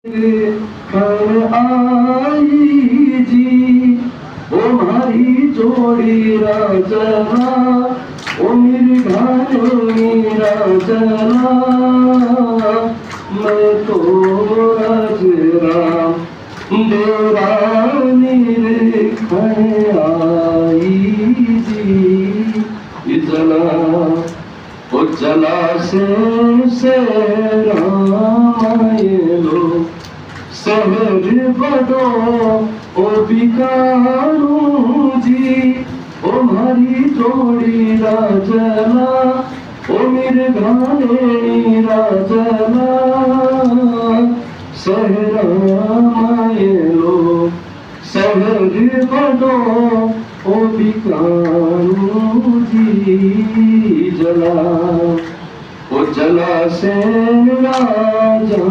कर आई जी ओ मारी जोड़ी राजना ओ मेरी राजना मैं तो राजरा देवरानी रे आई जी जला से रामायलो शहर बड़ो ओ बिकारू जी ओ मारी जोड़ी राजना ओ मेरे गाने राजना शहर रामायलो शहर बड़ो ओ बिकारू जी जला से राजा